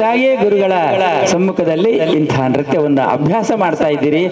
ಅದಕ್ಕಾಗಿಯೇ ಗುರುಗಳ ಸಮ್ಮುಖದಲ್ಲಿ ಇಂತಹ ನೃತ್ಯವನ್ನು ಅಭ್ಯಾಸ ಮಾಡ್ತಾ ಇದ್ದೀರಿ.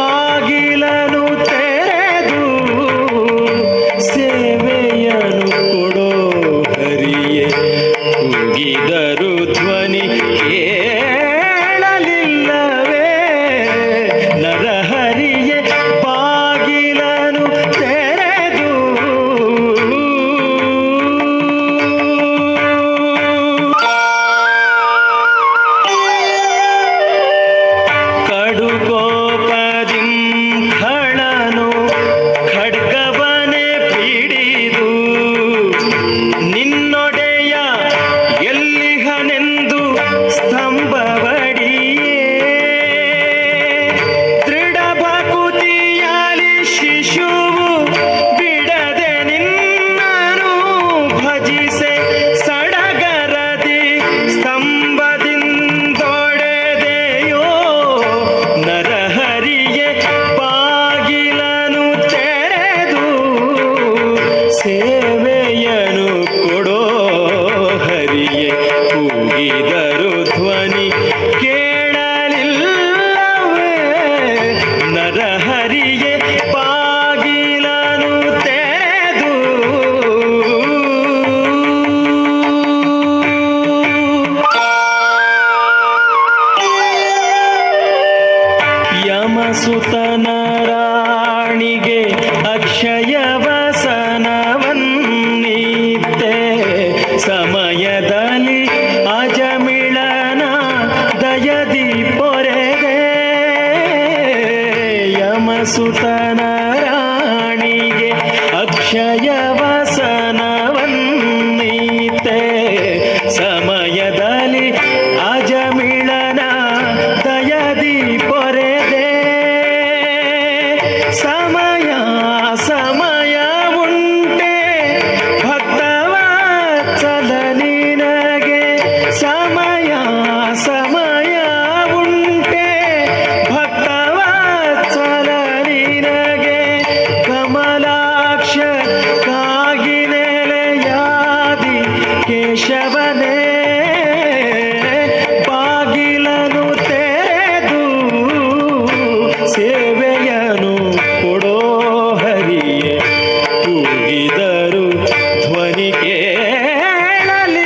ಬಾಗಿಲನು ಯಮಸುತನ ರಾಣಿಗೆ ಅಕ್ಷಯ ವಸನವನ್ನೀತೆ ಸಮಯದಲ್ಲಿ ಅಜಮಿಳನ ದಯದಿ ಪೊರೆದೆ ಯಮಸುತನ ರಾಣಿಗೆ ಅಕ್ಷಯ ವಸನವನ್ನೀತೆ ಸಮಯದಲ್ಲಿ ಅಜಮಿಳನ ದಯದಿ ಪೊರೆದೆ ಸಮಯ ಸಮಯ ಉಂಟೆ ಭಕ್ತವತ್ಸಲ ನಿನಗೆ ಸಮಯ ಸಮಯ ಉಂಟೆ ಭಕ್ತವತ್ಸಲ ನಿನಗೆ ಕಮಲಾಕ್ಷ ಕಾಗಿನೆಲೆಯಾದಿ ಕೇಶವನೇ ಬಾಗಿಲನು ತೆರೆದು ಸೇವೆಯನು ಕೊಡೋ ಹರಿಯೇ ಕೂಗಿದರು ಧ್ವನಿ ಕೇಳಲಿಲ್ಲವೇ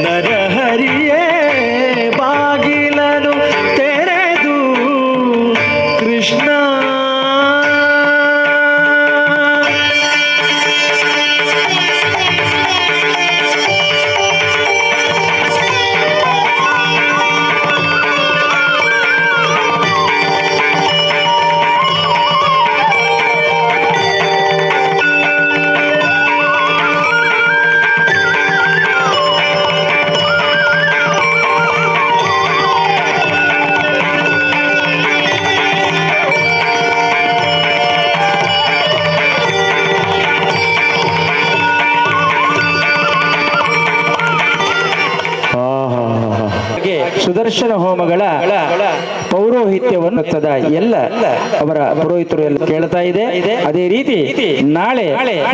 ನರಹರಿಯೇ ಬಾಗಿಲನು ತೆರೆದು ಕೃಷ್ಣ ಸುದರ್ಶನ ಹೋಮಗಳ ಪೌರೋಹಿತ್ಯವನ್ನು ಎಲ್ಲ ಅವರ ಪುರೋಹಿತರು ಎಲ್ಲ ಕೇಳ್ತಾ ಇದೆ. ಅದೇ ರೀತಿ ನಾಳೆ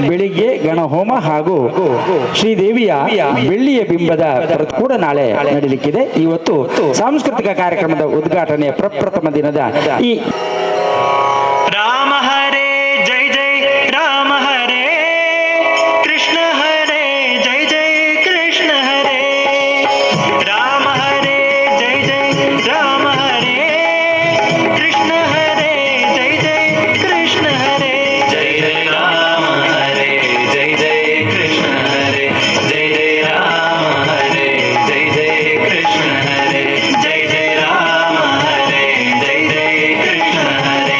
ಬೆಳಿಗ್ಗೆ ಗಣಹೋಮ ಹಾಗೂ ಶ್ರೀದೇವಿಯ ಬೆಳ್ಳಿಯ ಬಿಂಬದ ಕೂಡ ನಾಳೆ ನಡೀಲಿಕ್ಕಿದೆ. ಇವತ್ತು ಸಾಂಸ್ಕೃತಿಕ ಕಾರ್ಯಕ್ರಮದ ಉದ್ಘಾಟನೆಯ ಪ್ರಪ್ರಥಮ ದಿನದ ಈ ರಾಮ ಹರೇ ಜೈ ಜೈ ರಾಮ ಹರೇ ಕೃಷ್ಣ ಹರೇ ಜೈ ಜೈ ಕೃಷ್ಣ ಹರೇ ರಾಮ ಹರೇ ಜೈ ಜೈ ರಾಮ ಹರೇ ಕೃಷ್ಣ ಹರೇ ಜೈ ಜೈ ಕೃಷ್ಣ ಹರೇ ಜೈ ಜೈ ರಾಮ ಹರೇ ಜೈ ಜೈ ಕೃಷ್ಣ ಹರೇ ಜೈ ಜೈ ರಾಮ ಹರೇ ಜೈ ಜೈ ಕೃಷ್ಣ ಹರೇ ಜೈ ಜೈ ರಾಮ ಹರೇ ಜೈ ಜೈ ಕೃಷ್ಣ ಹರೇ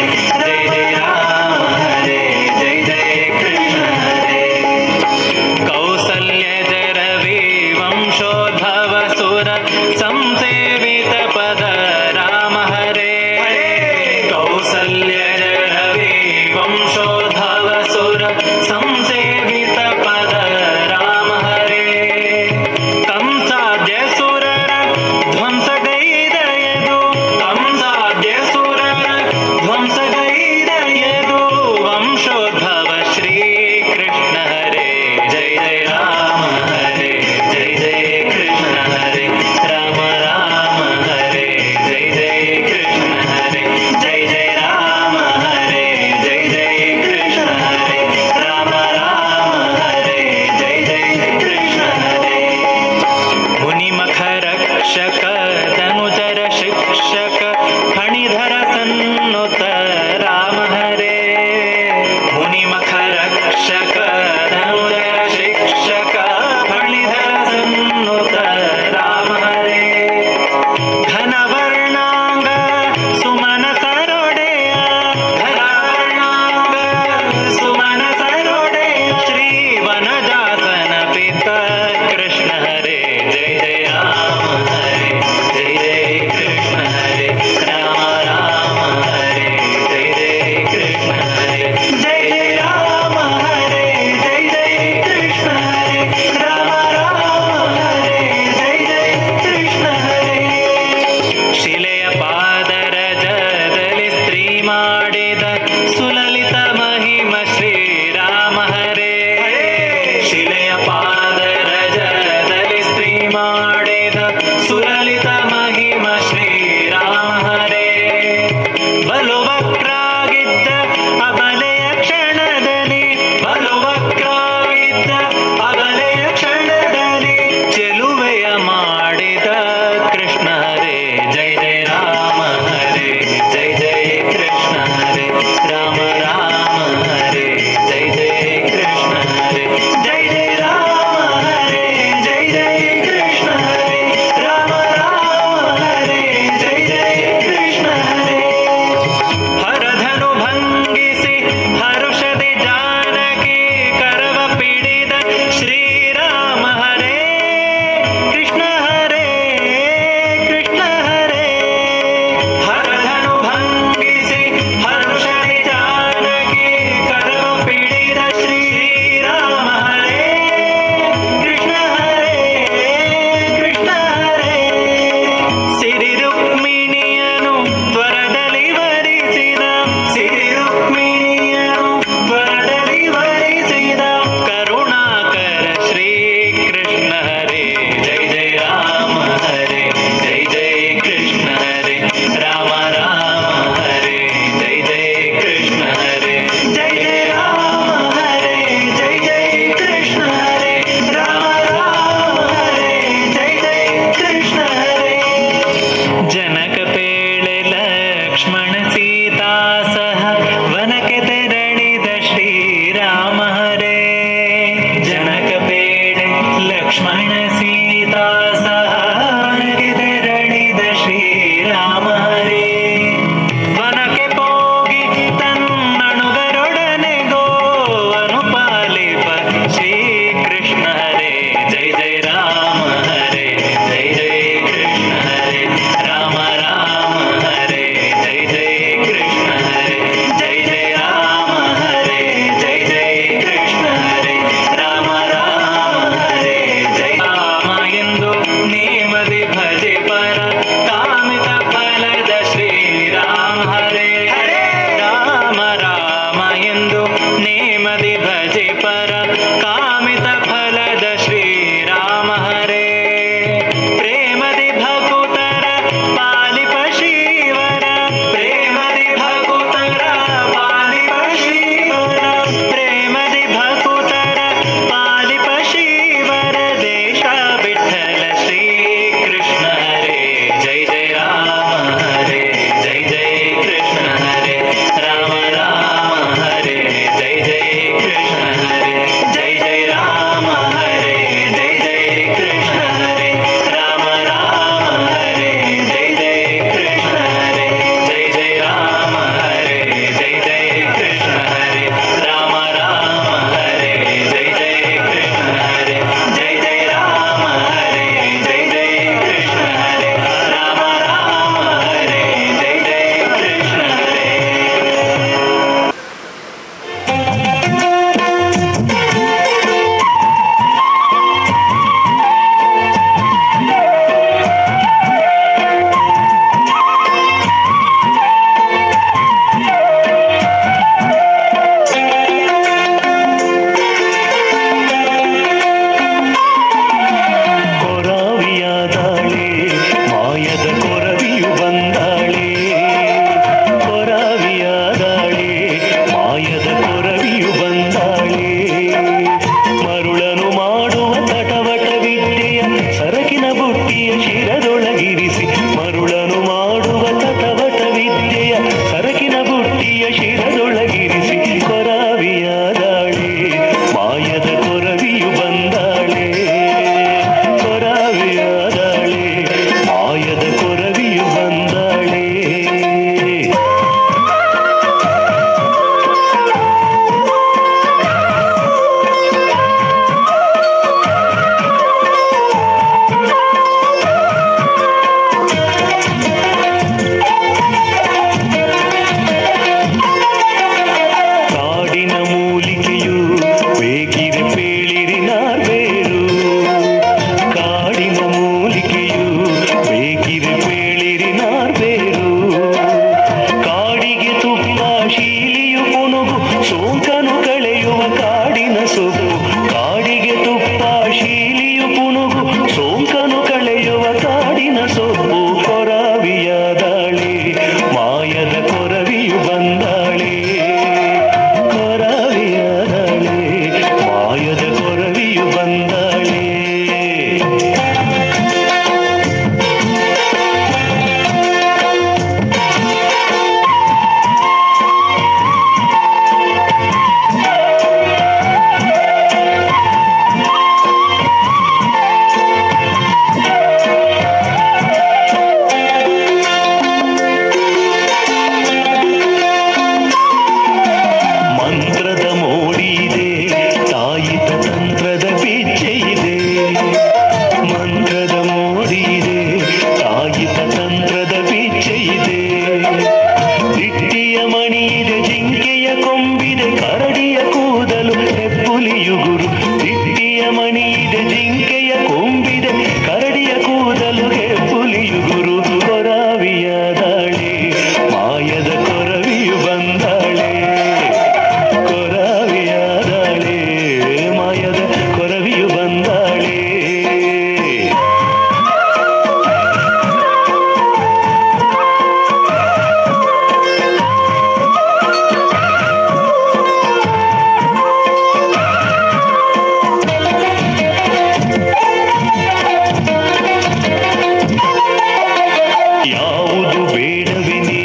ಯಾವುದು ಬೇಡವೆನೆ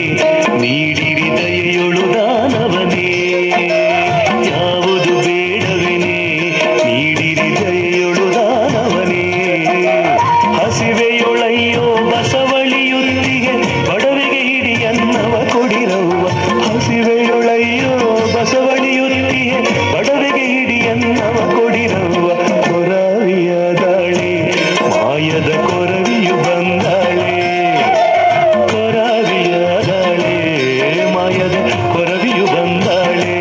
ನೀಡಿರಿ ದಯೆಯೊಳು ದಾನವನೇ. ಯಾವುದು ಬೇಡವೆನೆ ನೀಡಿರಿ ದಯೆಯೊಳು ದಾನವನೇ. ಹಸಿವೆಯೊಳಯ್ಯೋ ಬಸವಳಿಯುತ್ತಿಗೆ ಬಡವಿಗೆ ಹಿಡಿಯನ್ನವ ಕೊಡಿರವ್ವ. ಹಸಿವೆಯೊಳಯ್ಯೋ ಬಸವಳಿಯುತ್ತಿಗೆ ಬಡವಿಗೆ ಹಿಡಿಯನ್ನವ ಕೊಡಿರವ್ವ. ಕೊರವಿಯ ದಾಳಿ ಮಾಯದ ಕೊರವಿಯು ಬಂದಾಳೆ. ಕೊರವಿಯ ದಾಳಿ ಮಾಯದ ಕೊರವಿಯು ಬಂದಾಳೆ.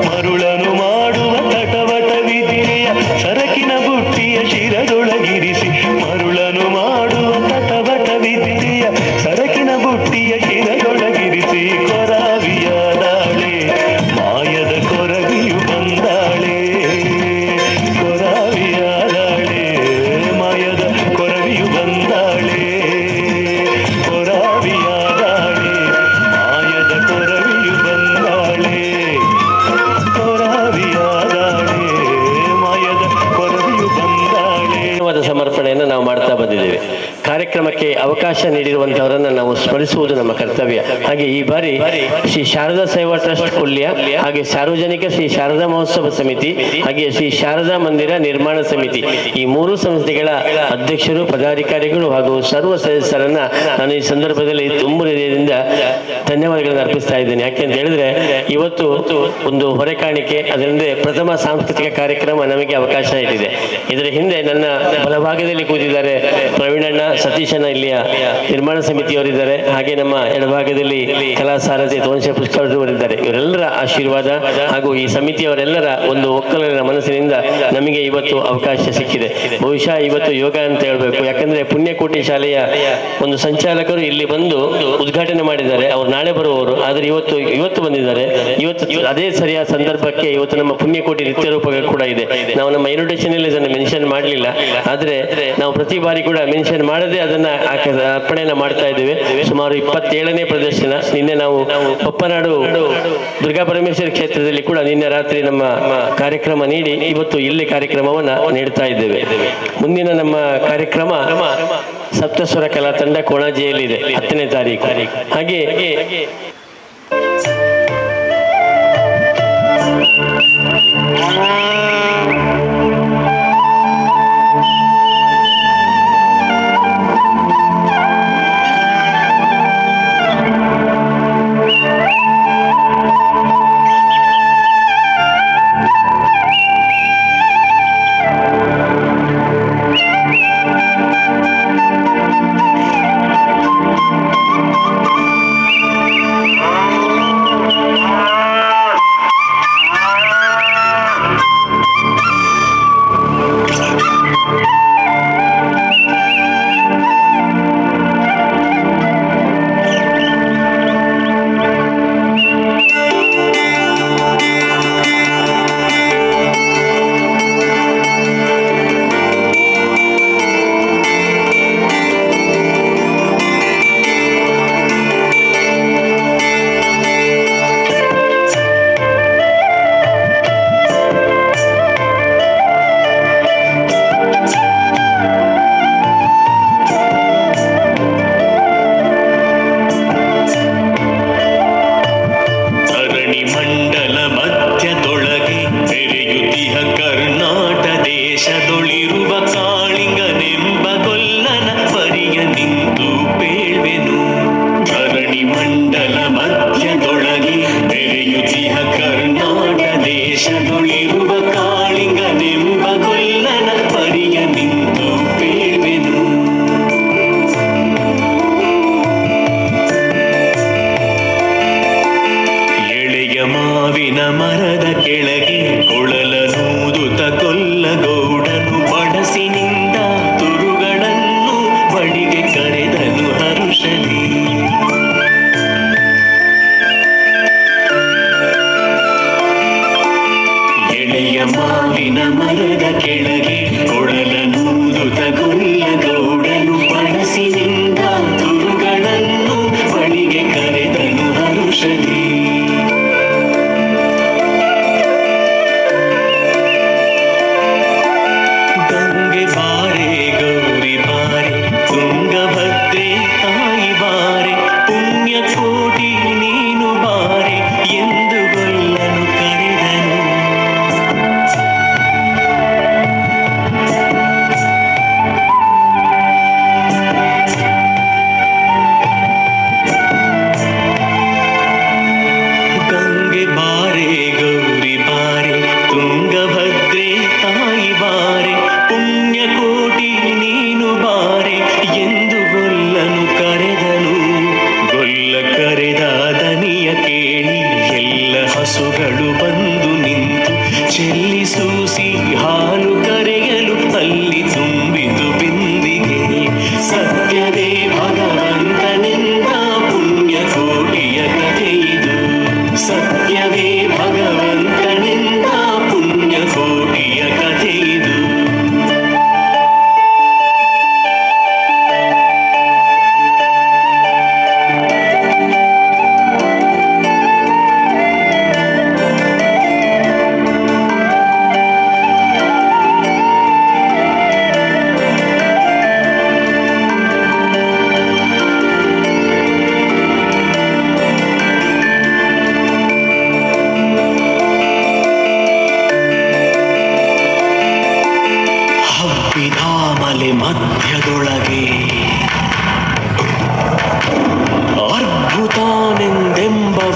ಮರುಳನು ಮಾಡುವ ತಟವಟವಿದಿರೆಯ ಸರಕಿನ ಬುಟ್ಟಿಯ ಶಿರದೊಳಗಿರಿಸಿ. ಮರುಳನು ಮಾಡುವ ತಟವಟವಿದಿರೆಯ ಸರಕಿನ ಬುಟ್ಟಿಯ ಶಿರದೊಳಗಿರಿಸಿ. ಕೊರವಿಯ ದಾಳಿ ಮಾಯದ ಕೊರವಿಯು ಬಂದಾಳೆ. ಕೊರವಿಯ ದಾಳಿ ಮಾಯದ ಕೊರವಿಯು ಬಂದಾಳೆ. ಕೊರವಿಯ ದಾಳಿ ಮಾಯದ ಕೊರವಿಯು ಬಂದಾಳೆ. ಕೊರವಿಯ ದಾಳಿ ಮಾಯದ ಕೊರವಿಯು ಬಂದಾಳೆ. ಧನ್ಯವಾದ ಸಮರ್ಪಣೆಯನ್ನು ನಾವು ಮಾಡ್ತಾ ಬಂದಿದ್ದೇವೆ. ಕಾರ್ಯಕ್ರಮಕ್ಕೆ ಅವಕಾಶ ನೀಡಿರುವಂತವರನ್ನು ನಾವು ಸ್ಮರಿಸುವುದು ನಮ್ಮ ಕರ್ತವ್ಯ. ಹಾಗೆ ಈ ಬಾರಿ ಶ್ರೀ ಶಾರದಾ ಸೇವಾ ಟ್ರಸ್ಟ್ ಕೊಲ್ಯ, ಹಾಗೆ ಸಾರ್ವಜನಿಕ ಶ್ರೀ ಶಾರದಾ ಮಹೋತ್ಸವ ಸಮಿತಿ, ಹಾಗೆ ಶ್ರೀ ಶಾರದಾ ಮಂದಿರ ನಿರ್ಮಾಣ ಸಮಿತಿ, ಈ ಮೂರು ಸಂಸ್ಥೆಗಳ ಅಧ್ಯಕ್ಷರು, ಪದಾಧಿಕಾರಿಗಳು ಹಾಗೂ ಸರ್ವ ಸದಸ್ಯರನ್ನ ನಾನು ಈ ಸಂದರ್ಭದಲ್ಲಿ ತುಂಬ ಹೃದಯದಿಂದ ಧನ್ಯವಾದಗಳನ್ನು ಅರ್ಪಿಸ್ತಾ ಇದ್ದೇನೆ. ಯಾಕೆಂತ ಹೇಳಿದ್ರೆ ಇವತ್ತು ಒಂದು ಹೊರೆಕಾಣಿಕೆ, ಅದರಿಂದ ಪ್ರಥಮ ಸಾಂಸ್ಕೃತಿಕ ಕಾರ್ಯಕ್ರಮ ನಮಗೆ ಅವಕಾಶ ನೀಡಿದೆ. ಇದರ ಹಿಂದೆ ನನ್ನ ಬಲಭಾಗದಲ್ಲಿ ಕೂತಿದ್ದಾರೆ ಪ್ರವೀಣಣ್ಣ, ಸತೀಶಣ್ಣ ಇಲ್ಲಿಯ ನಿರ್ಮಾಣ ಸಮಿತಿಯವರಿದ್ದಾರೆ. ಹಾಗೆ ನಮ್ಮ ಎಡಭಾಗದಲ್ಲಿ ಕಲಾ ಸಾರಥಿ ತೋನ್ಶೆ ಪುಷ್ಕರವರಿದ್ದಾರೆ. ಇವರೆಲ್ಲರ ಆಶೀರ್ವಾದ ಹಾಗೂ ಈ ಸಮಿತಿಯವರೆಲ್ಲರ ಒಂದು ಒಕ್ಕಲಿನ ಮನಸ್ಸಿನಿಂದ ನಮಗೆ ಇವತ್ತು ಅವಕಾಶ ಸಿಕ್ಕಿದೆ. ಬಹುಶಃ ಇವತ್ತು ಯೋಗ ಅಂತ ಹೇಳ್ಬೇಕು. ಯಾಕಂದ್ರೆ ಪುಣ್ಯಕೋಟಿ ಶಾಲೆಯ ಒಂದು ಸಂಚಾಲಕರು ಇಲ್ಲಿ ಬಂದು ಉದ್ಘಾಟನೆ ಮಾಡಿದ್ದಾರೆ. ಅವರು ನಾಳೆ ಬರುವವರು, ಆದರೆ ಇವತ್ತು ಬಂದಿದ್ದಾರೆ. ಇವತ್ತು ಅದೇ ಸರಿಯಾದ ಸಂದರ್ಭಕ್ಕೆ ಇವತ್ತು ನಮ್ಮ ಪುಣ್ಯಕೋಟಿ ನೃತ್ಯ ರೂಪಕ ಕೂಡ ಇದೆ. ನಾವು ನಮ್ಮ ಇನ್ವಿಟೇಷನ್ ಅಲ್ಲಿ ಇದನ್ನು ಮೆನ್ಷನ್ ಮಾಡಲಿಲ್ಲ, ಆದರೆ ನಾವು ಪ್ರತಿ ಬಾರಿ ಕೂಡ ಮೆನ್ಷನ್ ಮಾಡದೆ ಅದನ್ನ ಅರ್ಪಣೆಯನ್ನ ಮಾಡ್ತಾ ಇದ್ದೇವೆ. ಸುಮಾರು 27ನೇ ಪ್ರದರ್ಶನ. ನಿನ್ನೆ ನಾವು ಪಪ್ಪನಾಡು ದುರ್ಗಾ ಪರಮೇಶ್ವರಿ ಕ್ಷೇತ್ರದಲ್ಲಿ ಕೂಡ ನಿನ್ನೆ ರಾತ್ರಿ ನಮ್ಮ ಕಾರ್ಯಕ್ರಮ ನೀಡಿ ಇವತ್ತು ಇಲ್ಲಿ ಕಾರ್ಯಕ್ರಮವನ್ನ ನೀಡ್ತಾ ಇದ್ದೇವೆ. ಮುಂದಿನ ನಮ್ಮ ಕಾರ್ಯಕ್ರಮ ಸಪ್ತಸ್ವರ ಕಲಾ ತಂಡ ಕೊಣಾಜಿಯಲ್ಲಿದೆ 10ನೇ ತಾರೀಕು. ಹಾಗೆ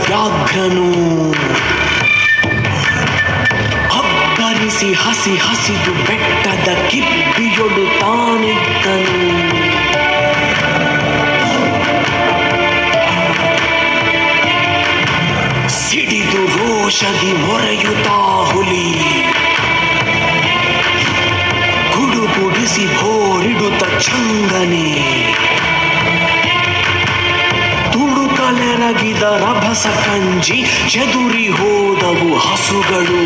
ವ್ಯಾಘ್ರನು ಅಬ್ಬರಿಸಿ ಹಸಿ ಹಸಿದು ಬೆಟ್ಟದ ಕಿಪ್ಪಿಯೊಳು ತಾನಿದ್ದನು. ಸಿಡಿದು ರೋಷದಿ ಮೊರೆಯುತ್ತಾ ಹುಲಿ ಗುಡುಗುಡಿಸಿ ಭೋರಿಡುತ್ತ ಚಂಗನೆ ತುಡುಕಲೆರಗಿದ ರಭಸ ಕಂಜಿ ಚೆದುರಿ ಹೋದವು ಹಸುಗಳು.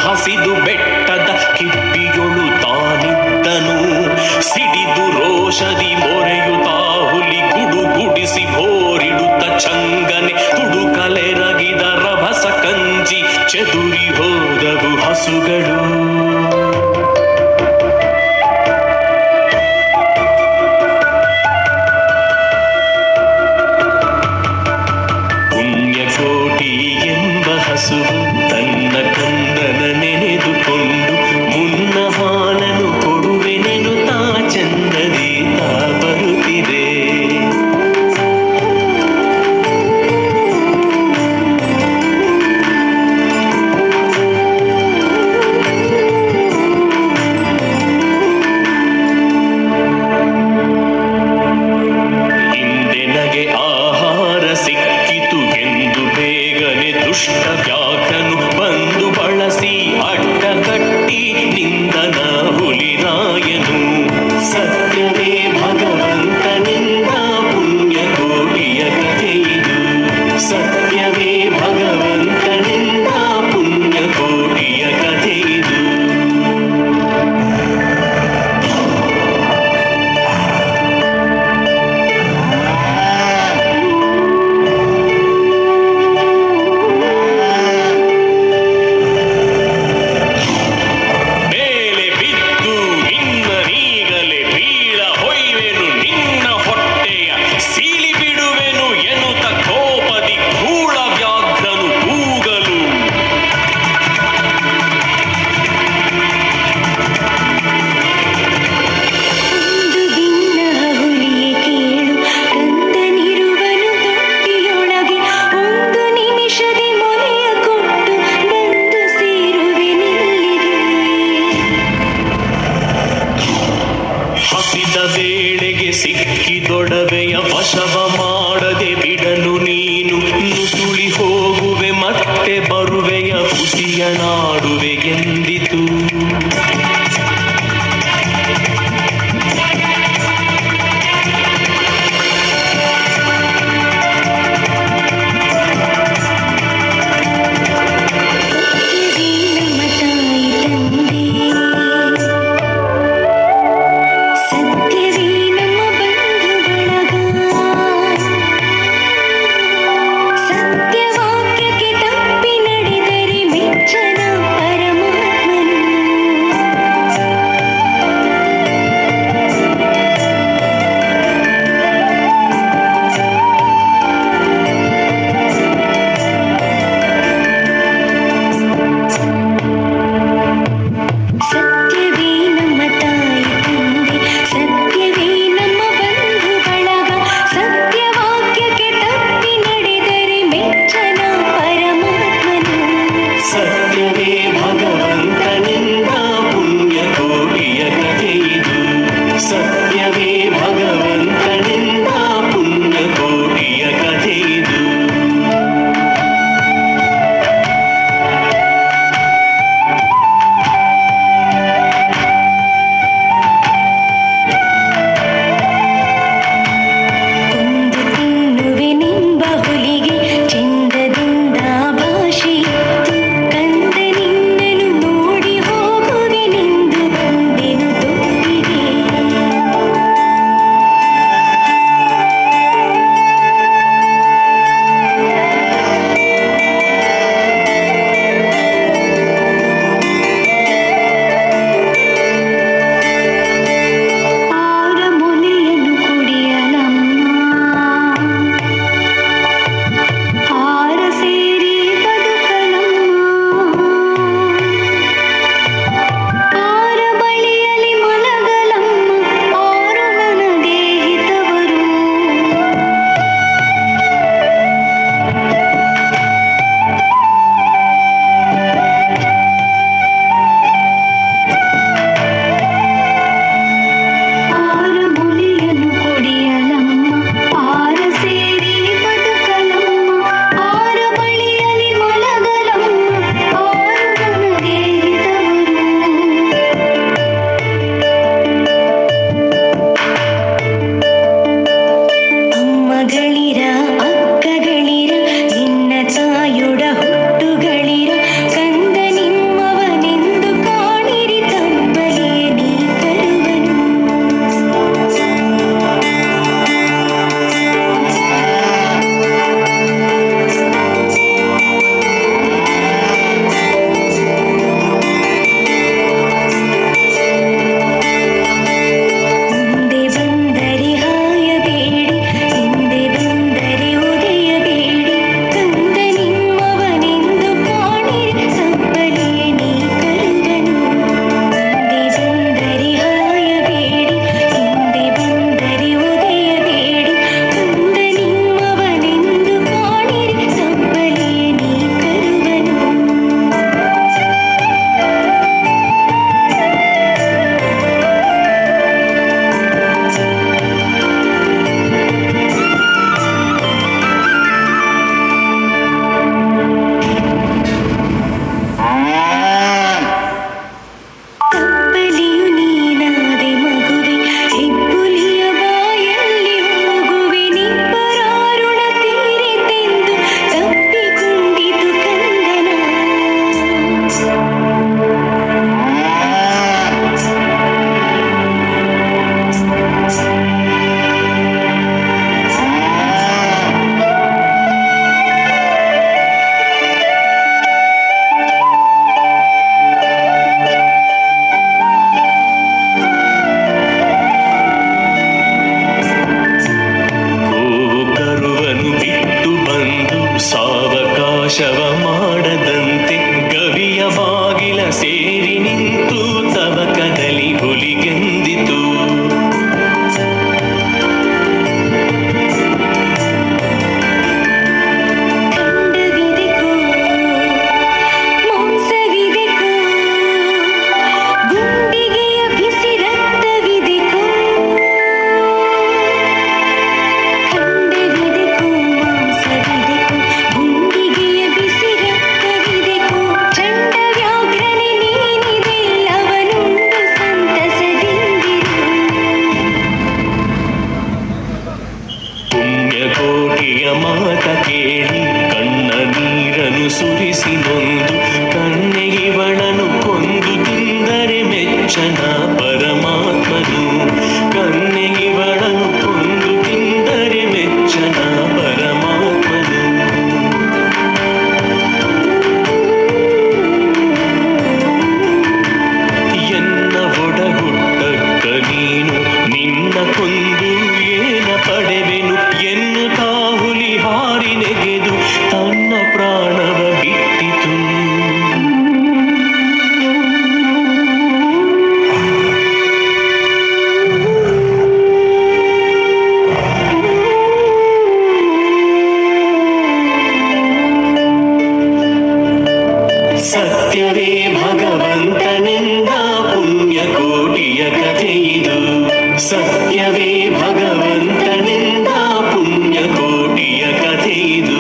ಹಸಿದು ಬೆಟ್ಟದ ಕಿಪ್ಪಿಯೊಳು ತಾನಿದ್ದನು. ಸಿಡಿದು ರೋಷದಿ ಮೊರೆಯುತ್ತಾ ಹುಲಿ ಗುಡುಗುಡಿಸಿ ಭೋರಿಡುತ್ತ ಚಂಗನೆ ತುಡುಕಲೆರಗಿದ ರಭಸ ಕಂಜಿ ಚೆದುರಿ ಹೋದವು ಹಸುಗಳು. ಪುಣ್ಯಕೋಟಿ ಎಂಬ ಹಸುವು ತನ್ನ ಕಂದನ ನೆನೆದುಕೊಂಡು ಮುನ್ನ ಹಾಲನು ಕೊಡುವೆನೆನು ತಾ ಚಂದದಿ ತಾ ಬರುತ್ತಿದೆ. ಹಿಂದೆ ನಗೆ ಆಹಾರ ಸಿಕ್ಕಿತು ಎಂದು ಬೇಗನೆ ದುಷ್ಟ ವ್ಯಾಘ್ರನು ಬಂದು ಬಳಸಿ ಅಡ್ಡ ಕಟ್ಟಿ ನಿಂದನ ಹುಲಿರಾಯನು. ಸತ್ಯವೇ ಭಗವಂತನಿಂದ ಪುಣ್ಯಕೋಟಿಯ ಕಥೆಯಿದು. ಸತ್ಯವೇ ಭಗವಂತನಿಂದ ಪುಣ್ಯಕೋಟಿಯ ಕಥೆಯಿದು. ವೇಳೆಗೆ ಸಿಕ್ಕಿದೊಡವೆಯ ವಶವ ಮಾಡದೆ ಬಿಡಲು ನೀನು ನುಸುಳಿ ಹೋಗುವೆ ಮತ್ತೆ ಬರುವೆಯ ಹುಸಿಯ ನಾಡುವೆ ಎಂದಿತು. ಆಕೆಯ ಮಾತ ಕೇಳಿ ಕಣ್ಣ ನೀರನ್ನು ಸುರಿಸಿ ನೊಂದು ಕನ್ನೆಗಿವಳನು ಕೊಂದು ತಿಂದರೆ ಮೆಚ್ಚನ ಪರಮಾತ್ಮನು. ಕನ್ನೆಗಿವಳನು ಕೊಂದು ತಿಂದರೆ ಮೆಚ್ಚನ ಪರಮಾತ್ಮನು. ಎನ್ನ ಒಡಹುಟ್ಟಕ್ಕ ನೀನು ನಿನ್ನ ಕೊಂದು ಏನ ಪಡೆವೆನು ಎನ್ನುತ್ತಾ ಹುಲಿ ಹಾರಿ ನೆಗೆದು ತನ್ನ ಪ್ರಾಣವ ಬಿಟ್ಟಿತು. ಸತ್ಯವೇ ಭಗವಂತನಿಂದ ಪುಣ್ಯಕೋಟಿಯ ಕಥೆಯಿದು. ಸತ್ಯವೇ ಭಗವಂತನಿಂದ ಪುಣ್ಯಕೋಟಿಯ ಕಥೆಯಿದು.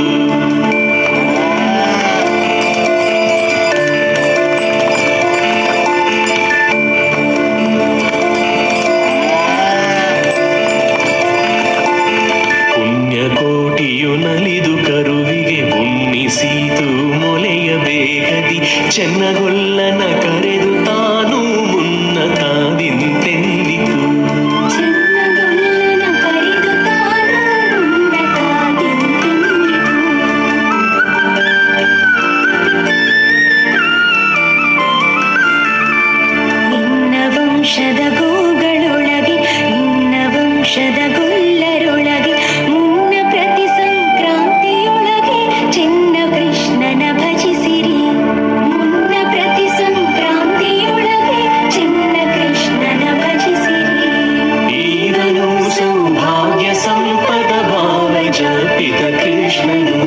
ಪುಣ್ಯಕೋಟಿಯು ನಲಿದು ಕರುವಿಗೆ ಉಣ್ಣಿಸೀತು ಮೊಲೆಯ ಬೇಗದಿ. ಚೆನ್ನಗೊಲ್ಲನ ಕರೆದು ತಾನು ಮುನ್ನ ತಾದಿಂತೆಂದಿತು. ಚೆನ್ನಗೊಲ್ಲನ ಕರೆದು ತಾನು ಮುನ್ನ ತಾದಿಂತೆಂದಿತು. ನಿನ್ನ ವಂಶದ ಗೋಗಳೊಳಗೆ ನಿನ್ನ ವಂಶದ ಗೊಲ್ಲರೊಳಗೆ ಮುನ್ನ ಪ್ರತಿ ಸಂಕ್ರಾಂತಿಯೊಳಗೆ ಚೆನ್ನ ಕೃಷ್ಣನ ಭಜಿಸಿರಿ. ಮುನ್ನ ಪ್ರತಿ ಸಂಕ್ರಾಂತಿಯೊಳಗೆ ಚೆನ್ನ ಕೃಷ್ಣನ ಭಜಿಸಿರಿ. ಈಗಲೂ ಸೌಭಾಗ್ಯ ಸಂಪದ ಭಾವ ಜಪಿತ ಕೃಷ್ಣನು.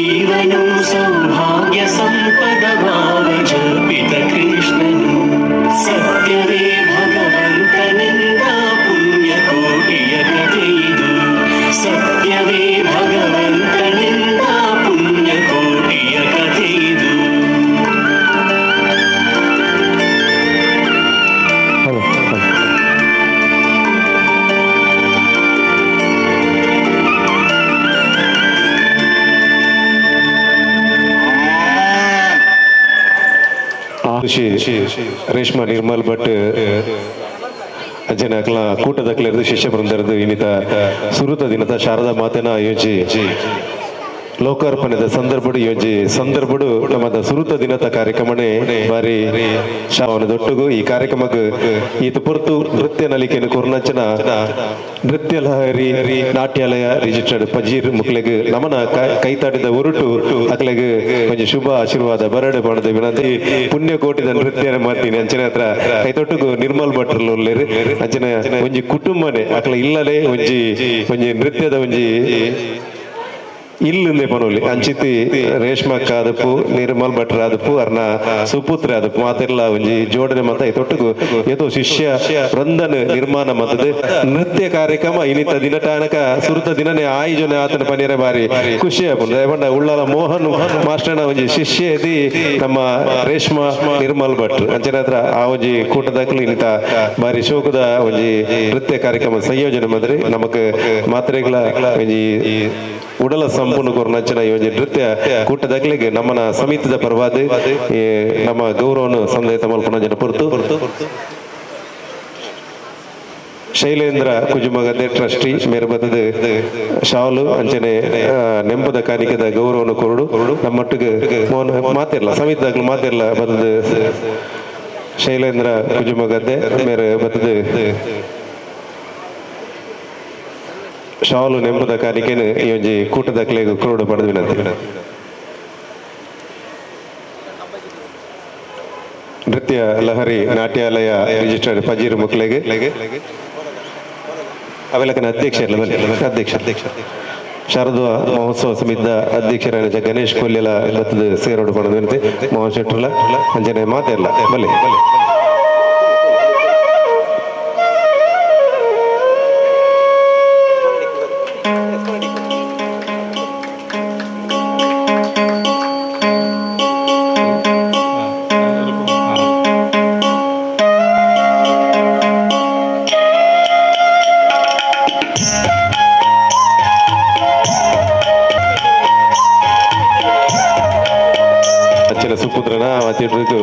ಈವನು ಸೌಭಾಗ್ಯ ಸಂಪದ ಭಾವ ಜಪಿತ ಕೃಷ್ಣನು. ಸತ್ಯವೇ ಭಗವಂತನಿಂದ ಪುಣ್ಯಕೋಟಿಯ ಕಥೆಯಿದು. ಸತ್ಯವೇ ಭಗವಂತನಿಂದ ಪುಣ್ಯಕೋಟಿಯ ಕಥೆಯಿದು. ಶ್ರೀ ರೇಷ್ಮಾ ನಿರ್ಮಲ್ ಭಟ್ ಜನಕಲ ಕೂಟದಕ್ಲೆರ್ದು ಶಿಷ್ಯ ಬೃಂದರದು ಇನ್ನಿತ ಸುರುತ ದಿನದ ಶಾರದಾ ಮಾತೆನ ಯೋಜಿ ಲೋಕಾರ್ಪಣೆದ ಸಂದರ್ಭಡು ಯೋಜಿ ಸಂದರ್ಭಡು ನಮ್ಮದ ಸುರುತ ದಿನದ ಕಾರ್ಯಕ್ರಮನೇ ಬಾರಿ ಶಾವನ ದೊಟ್ಟುಗು ಈ ಕಾರ್ಯಕ್ರಮಕ್ಕೆ ಈತ ಪೊರ್ತು ನೃತ್ಯ ನಲಿಕೆಯನ್ನು ಕೊರ್ನಂಚನ ನೃತ್ಯ ಲಹರಿ ನಾಟ್ಯಾಲಯ ರಿಜಿಸ್ಟರ್ಡ್ ಪಜೀರ್ ಮುಕ್ಲೆಗ್ ನಮನ ಕೈತಾಡಿದ ಹೊರಟು ಅಕ್ಲೆಗ್ ಕೊಂಚ ಶುಭ ಆಶೀರ್ವಾದ ಬರಡೆ ಪಣದ ವಿನಂತಿ ಪುಣ್ಯ ಕೋಟಿದ ನೃತ್ಯನ ಮಾಡ್ತೀನಿ ಅಂಚನೆ ಹತ್ರ ಕೈತೊಟ್ಟುಗು ನಿರ್ಮಲ್ ಭಟ್ರಲು ಅಂಚನೆ ಒಂಜಿ ಕುಟುಂಬನೇ ಅಕ್ಲ ಇಲ್ಲಲೇ ಒಂಜಿ ನೃತ್ಯದ ಒಂಜಿ ಇಲ್ಲಿಂದೆ ಪನೋಲಿ ಅಂಚಿತಿ ರೇಷ್ಮಕ್ಕ ಆದಪ್ಪು ನಿರ್ಮಲ್ ಭಟ್ರ ಆದಪ್ಪು ಅರ್ನ ಸುಪುತ್ರ ಆದಪ್ಪು ಮಾತೆಲ್ಲ ಒಂಜಿ ಜೋಡಣೆ ಮತ ತೊಟ್ಟುಗು ಏತೋ ಶಿಷ್ಯ ವೃಂದನ ನಿರ್ಮಾಣ ಮತದ ನೃತ್ಯ ಕಾರ್ಯಕ್ರಮ ಇನ್ನಿತ ದಿನಟಾನಕ ಸುರುತ ದಿನನೇ ಆಯೋಜನೆ ಆತನ ಪನಿಯರ ಬಾರಿ ಖುಷಿ ಆಪುಂಡು ಉಳ್ಳಾಲ ಮೋಹನ್ ಮಾಸ್ಟರ್ನ ಒಂಜಿ ಶಿಷ್ಯ ಇದಿ ನಮ್ಮ ರೇಷ್ಮಾ ನಿರ್ಮಲ್ ಭಟ್ರು ಅಂಚನೆ ಹತ್ರ ಆ ಒಂಜಿ ಕೂಟದಾಗಲು ಇನ್ನಿತ ಬಾರಿ ಶೋಕದ ಒಂಜಿ ನೃತ್ಯ ಕಾರ್ಯಕ್ರಮ ಸಂಯೋಜನೆ ಮಾಡಿದ್ರೆ ನಮಕ್ ಮಾತ್ರೆಗಳ ಒಂಜಿ ಉಡಲ ಸಂಪೂರ್ಣ ಕೊರ್ನಂಚಿನ ಈ ಒಂದು ನೃತ್ಯ ಕೂಟದಾಗಲಿಗೆ ನಮ್ಮನ ಸಮಿತಿದ ಪರವಾದ ನಮ್ಮ ಗೌರವವನ್ನು ಸಂದೇಶ ಮಲ್ಪನ ಜನ ಪೊರ್ತು ಶೈಲೇಂದ್ರ ಕುಜುಮಗದ್ದೆ ಟ್ರಸ್ಟಿ ಮೇರೆ ಬತ್ತದ ಶಾಲು ಅಂಚನೆ ನೆಂಪದ ಕಾಣಿಕೆದ ಗೌರವವನ್ನು ಕೊರಡು ನಮ್ಮೊಟ್ಟಿಗೆ ಮಾತಿರಲ್ಲ ಸಮಿತಿದಾಗಲು ಮಾತಿರಲ್ಲ ಬತ್ತದ ಶೈಲೇಂದ್ರ ಕುಜುಮಗದ್ದೆ ಮೇರೆ ಬತ್ತದ ಶಾಲು ನೆಂಪದ ಕಾಣಿಕೆನು ಈ ಒಂಜಿ ಕೂಟದಾಗಲಿಗೆ ಕೊರಡು ಪಡೆದು ವಿನಂತಿ. ನೃತ್ಯ ಲಹರಿ ನಾಟ್ಯಾಲಯ ರಿಜಿಸ್ಟರ್ಡ್ ಪಜೀರ್ ಮುಕ್ಲೆಗೆ ಅವೆಲ್ಲಕನ ಅಧ್ಯಕ್ಷ ಶಾರದಾ ಮಹೋತ್ಸವ ಸಮಿತಿದ ಅಧ್ಯಕ್ಷರಾದ ಗಣೇಶ್ ಕೊಲ್ಲೆಲ ಬತ್ತದ ಸೇರೋಡು ಪಡೆದು ವಿನಂತಿ. ಮೋಹನ್ ಶೆಟ್ರಲ ಅಂಜನೆ ಮಾತೆಲ್ಲ ಬಲ್ಲೆ ಸುಪುತ್ರನ ಮಾತಿಡ್ರಿಗೂ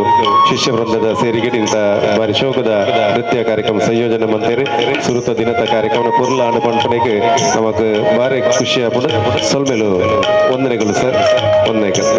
ಶಿಷ್ಯ ವೃಂದದ ಸೇರಿಗೆ ಇಂಥ ಬಾರಿ ಶೋಕದ ನೃತ್ಯ ಕಾರ್ಯಕ್ರಮ ಸಂಯೋಜನೆ ಮಂತೇರಿ ಸುರುತ ದಿನದ ಕಾರ್ಯಕ್ರಮ ಪುರ್ಲ ಅನುಪಂಪನೆಗೆ ನಮಕ್ ಬಾರಿ ಖುಷಿ ಆಪುಡು ಸೊಲ್ಮೆಲು ವಂದನೆಗಳು ಸರ್ ವಂದನೆಗಳು